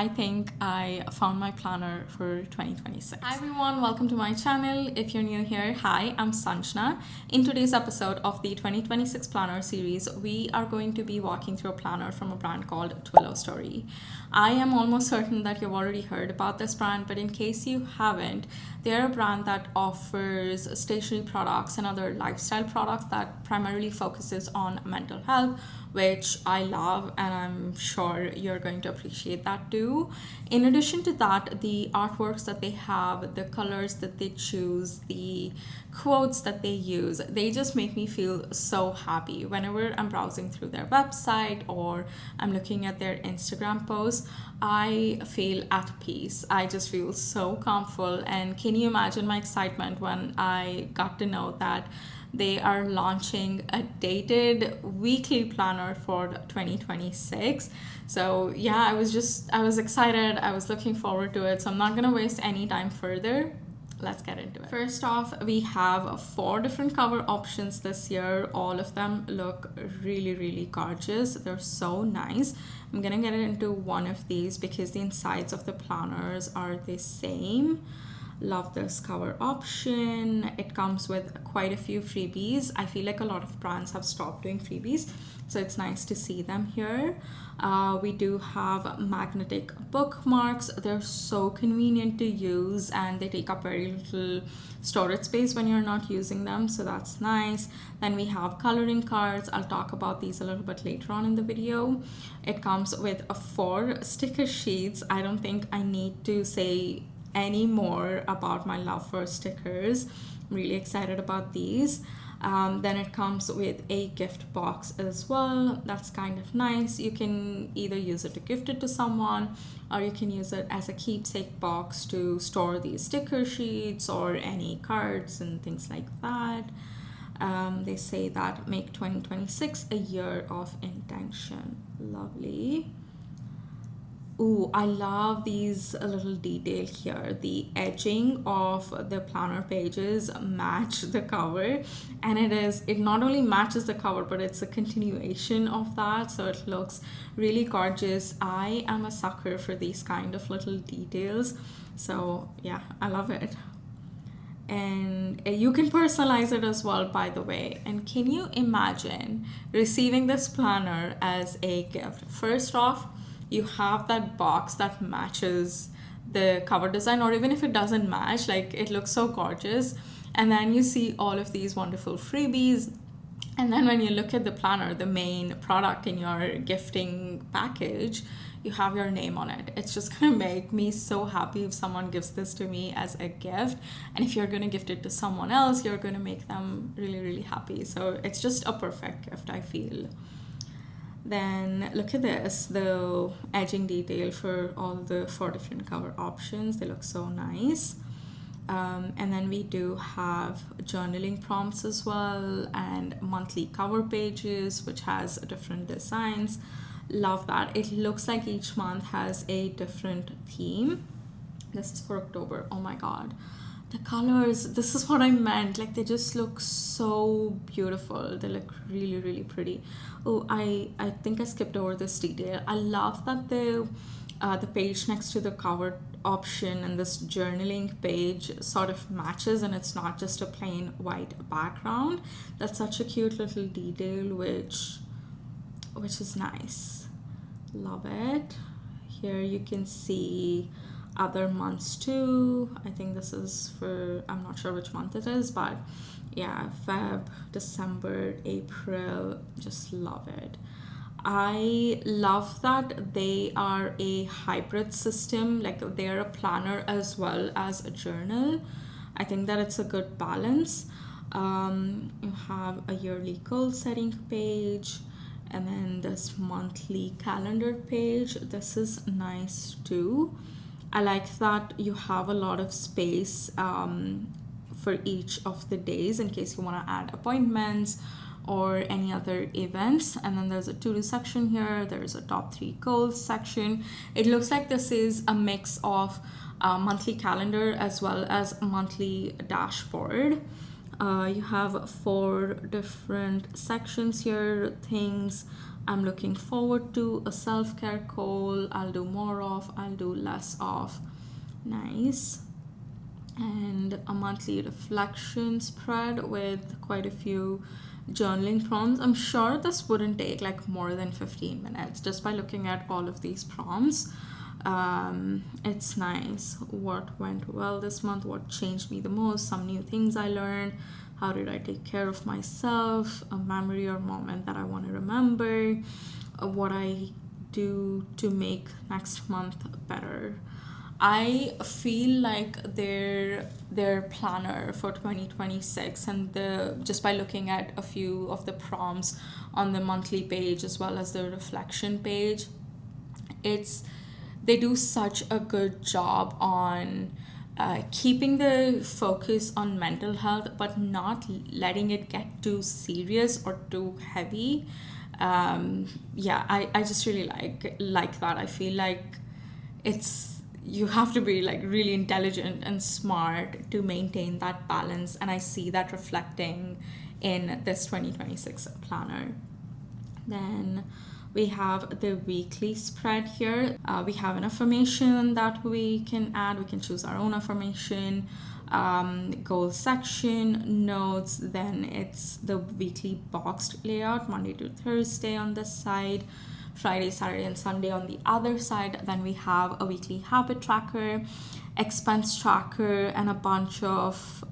I think I found my planner for 2026. Hi everyone, welcome to my channel. If you're new here, hi, I'm Sanjana. In today's episode of the 2026 planner series, we are going to be walking through a planner from a brand called Twillo Story. I am almost certain that you've already heard about this brand, but in case you haven't, they're a brand that offers stationery products and other lifestyle products that primarily focuses on mental health, which I love, and I'm sure you're going to appreciate that too. In addition to that, the artworks that they have, the colors that they choose, the quotes that they use, they just make me feel so happy. Whenever I'm browsing through their website or I'm looking at their Instagram posts, I feel at peace. I just feel so comfortable. And can you imagine my excitement when I got to know that they are launching a dated weekly planner for 2026. So yeah, I was excited. I was looking forward to it. So I'm not gonna waste any time further. Let's get into it. First off, we have 4 different cover options this year. All of them look really gorgeous. They're so nice. I'm gonna get into one of these because the insides of the planners are the same. Love this cover option. It comes with quite a few freebies. I feel like a lot of brands have stopped doing freebies, so it's nice to see them here. We do have magnetic bookmarks. They're so convenient to use and they take up very little storage space when you're not using them, so that's nice. Then we have coloring cards. I'll talk about these a little bit later on in the video. It comes with 4 sticker sheets. I don't think I need to say any more about my love for stickers. I'm really excited about these. Then it comes with a gift box as well. That's kind of nice. You can either use it to gift it to someone, or you can use it as a keepsake box to store these sticker sheets or any cards and things like that. They say that make 2026 a year of intention. Lovely. Ooh, I love these little detail here. The edging of the planner pages match the cover, and it not only matches the cover, but it's a continuation of that, so it looks really gorgeous. I am a sucker for these kind of little details, so yeah, I love it. And you can personalize it as well, by the way. And can you imagine receiving this planner as a gift? First off, you have that box that matches the cover design, or even if it doesn't match, like, it looks so gorgeous. And then you see all of these wonderful freebies. And then when you look at the planner, the main product in your gifting package, you have your name on it. It's just gonna make me so happy if someone gives this to me as a gift. And if you're gonna gift it to someone else, you're gonna make them really happy. So it's just a perfect gift, I feel. Then look at this, the edging detail for all the 4 different cover options. They look so nice. And then we do have journaling prompts as well, and monthly cover pages, which has different designs. Love that. It looks like each month has a different theme. This is for October. Oh my god, the colors, this is what I meant. Like, they just look so beautiful. They look really pretty. Oh, I think I skipped over this detail. I love that the page next to the cover option and this journaling page sort of matches, and it's not just a plain white background. That's such a cute little detail, which is nice. Love it. Here you can see other months too. I think this is for, I'm not sure which month it is, but yeah, Feb, December, April. Just love it. I love that they are a hybrid system, like they're a planner as well as a journal. I think that it's a good balance. You have a yearly goal setting page, and then this monthly calendar page. This is nice too. I like that you have a lot of space for each of the days in case you want to add appointments or any other events. And then there's a to-do section here. There's a top 3 goals section. It looks like this is a mix of monthly calendar as well as monthly dashboard. You have 4 different sections here: things, I'm looking forward to, a self-care goal, I'll do more of, I'll do less of. Nice. And a monthly reflection spread with quite a few journaling prompts. I'm sure this wouldn't take like more than 15 minutes just by looking at all of these prompts. It's nice. What went well this month? What changed me the most? Some new things I learned. How did I take care of myself? A memory or moment that I want to remember. What I do to make next month better. I feel like their planner for 2026, and just by looking at a few of the prompts on the monthly page as well as the reflection page, they do such a good job on keeping the focus on mental health, but not letting it get too serious or too heavy. I just really like that. I feel like you have to be like really intelligent and smart to maintain that balance, and I see that reflecting in this 2026 planner. Then we have the weekly spread here. We have an affirmation that we can add. We can choose our own affirmation, goal section, notes. Then it's the weekly boxed layout, Monday to Thursday on this side, Friday, Saturday, and Sunday on the other side. Then we have a weekly habit tracker, expense tracker, and a bunch of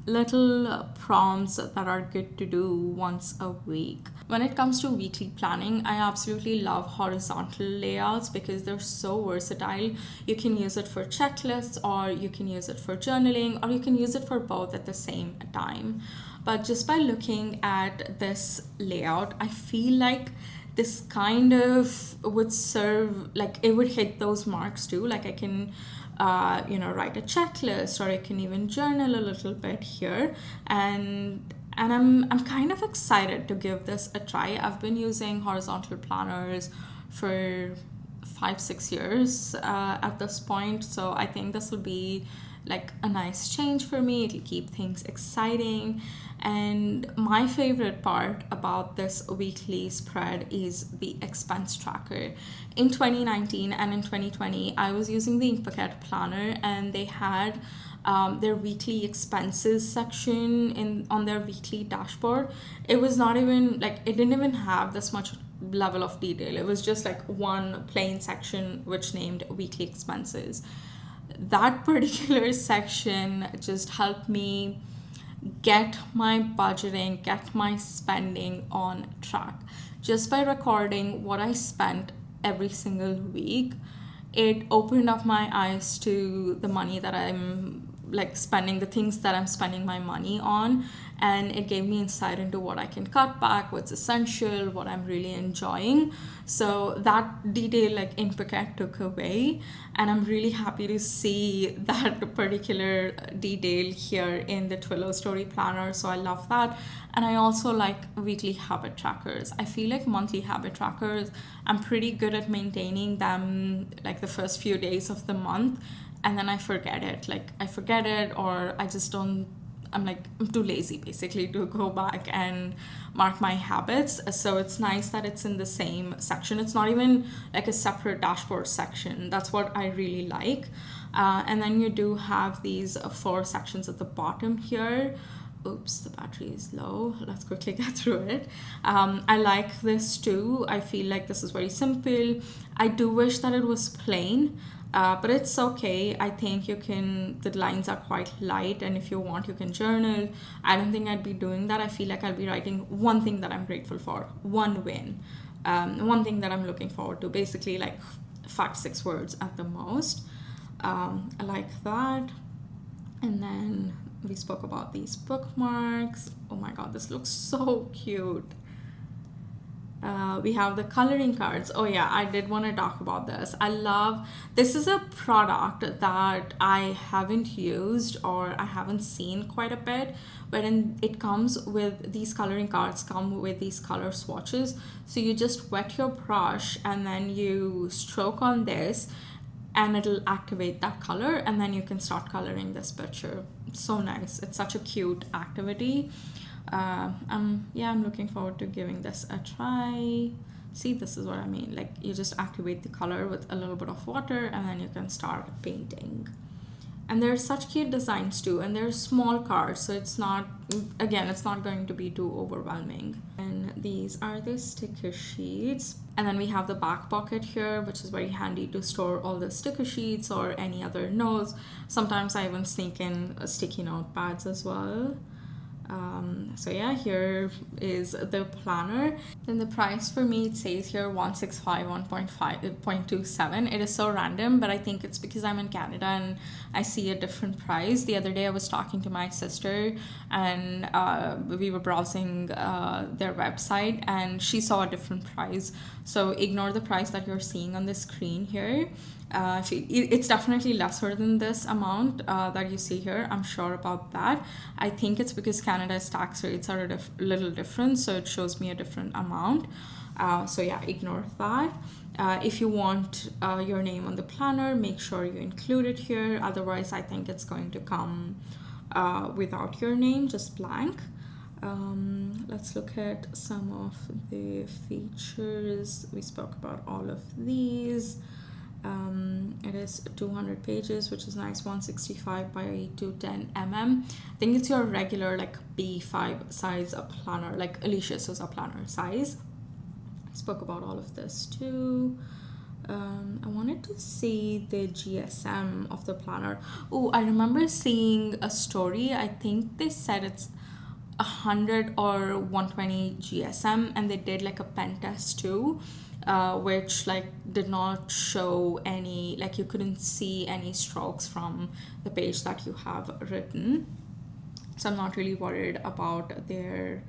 little prompts that are good to do once a week. When it comes to weekly planning, I absolutely love horizontal layouts because they're so versatile. You can use it for checklists, or you can use it for journaling, or you can use it for both at the same time. But just by looking at this layout, I feel like this kind of would serve, like it would hit those marks too. Like I can write a checklist, or I can even journal a little bit here, and I'm kind of excited to give this a try. I've been using horizontal planners for 5-6 years at this point, so I think this will be like a nice change for me. It'll keep things exciting. And my favorite part about this weekly spread is the expense tracker. In 2019 and in 2020, I was using the Inkpaquette planner, and they had their weekly expenses section on their weekly dashboard. It was not even like, it didn't even have this much level of detail. It was just like one plain section which named weekly expenses. That particular section just helped me get my budgeting, get my spending on track. Just by recording what I spent every single week, it opened up my eyes to the money that I'm like spending, the things that I'm spending my money on, and it gave me insight into what I can cut back, what's essential, what I'm really enjoying. So that detail like Inkpaquette took away, and I'm really happy to see that particular detail here in the Twillo Story Planner. So I love that. And I also like weekly habit trackers. I feel like monthly habit trackers, I'm pretty good at maintaining them like the first few days of the month, and then I forget it. Or I just don't, I'm too lazy basically to go back and mark my habits. So it's nice that it's in the same section. It's not even like a separate dashboard section. That's what I really like. And then you do have these 4 sections at the bottom here. Oops, the battery is low. Let's quickly get through it. I like this too. I feel like this is very simple. I do wish that it was plain. But it's okay. I think the lines are quite light, and if you want, you can journal. I don't think I'd be doing that. I feel like I'll be writing one thing that I'm grateful for, one win, one thing that I'm looking forward to, basically like 5-6 words at the most. I like that. And then we spoke about these bookmarks. Oh my god, this looks so cute. We have the coloring cards. Oh yeah, I did want to talk about this. This is a product that I haven't used, or I haven't seen quite a bit, wherein it comes with these coloring cards, come with these color swatches. So you just wet your brush and then you stroke on this, and it'll activate that color, and then you can start coloring this picture. It's so nice. It's such a cute activity. I'm looking forward to giving this a try. See, this is what I mean. Like, you just activate the color with a little bit of water and then you can start painting. And there's such cute designs too, and they're small cards, so it's not, again, it's not going to be too overwhelming. And these are the sticker sheets. And then we have the back pocket here, which is very handy to store all the sticker sheets or any other notes. Sometimes I even sneak in sticky notepads as well. So yeah, here is the planner. Then the price for me, it says here 165 1.27. It is so random, but I think it's because I'm in Canada and I see a different price. The other day I was talking to my sister and we were browsing their website and she saw a different price. So ignore the price that you're seeing on the screen here. It's definitely lesser than this amount that you see here. I'm sure about that. I think it's because Canada's tax rates are a little different, so it shows me a different amount. So yeah, ignore that. If you want your name on the planner, make sure you include it here. Otherwise, I think it's going to come without your name, just blank. Let's look at some of the features. We spoke about all of these. It is 200 pages, which is nice, 165 by 210 mm. I think it's your regular like B5 size planner, like Alicia Souza planner size. I spoke about all of this too. I wanted to see the GSM of the planner. Oh, I remember seeing a story. I think they said it's 100 or 120 GSM, and they did like a pen test too. Which like did not show any, like you couldn't see any strokes from the page that you have written. So I'm not really worried about their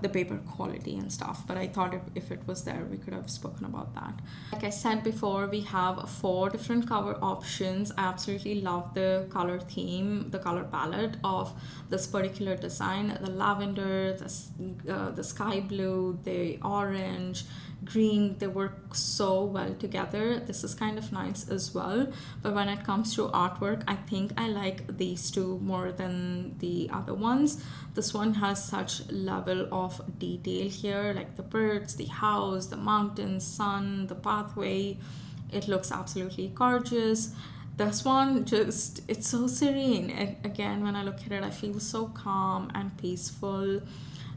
the paper quality and stuff, but I thought if it was there, we could have spoken about that. Like I said before, we have 4 different cover options. I absolutely love the color theme, the color palette of this particular design. The lavender, the sky blue, the orange, green, they work so well together. This is kind of nice as well, but when it comes to artwork, I think I like these two more than the other ones. This one has such level of detail here, like the birds, the house, the mountains, sun, the pathway. It looks absolutely gorgeous. This one, just, it's so serene. And again, when I look at it, I feel so calm and peaceful.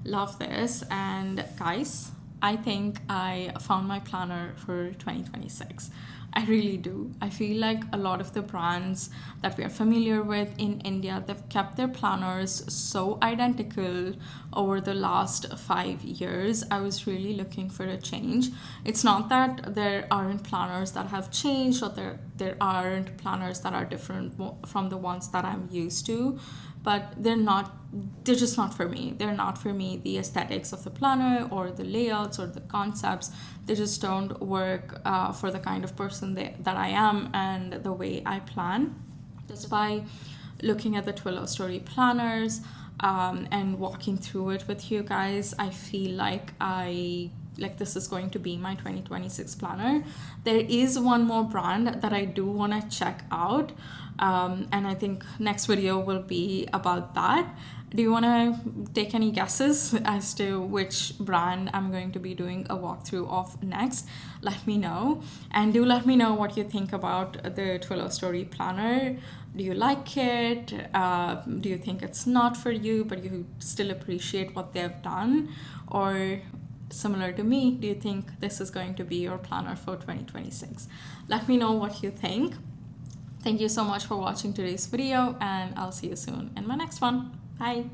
Love this. And guys, I think I found my planner for 2026. I really do. I feel like a lot of the brands that we are familiar with in India, they've kept their planners so identical over the last 5 years. I was really looking for a change. It's not that there aren't planners that have changed or there aren't planners that are different from the ones that I'm used to, but they're just not for me. They're not for me. The aesthetics of the planner or the layouts or the concepts, they just don't work for the kind of person that I am and the way I plan. Just by looking at the Twillo Story Planners and walking through it with you guys, I feel like this is going to be my 2026 planner. There is one more brand that I do want to check out, and I think next video will be about that. Do you want to take any guesses as to which brand I'm going to be doing a walkthrough of next? Let me know, and do let me know what you think about the Twillo Story Planner. Do you like it? Do you think it's not for you, but you still appreciate what they've done? Or similar to me, do you think this is going to be your planner for 2026? Let me know what you think. Thank you so much for watching today's video, and I'll see you soon in my next one. Bye.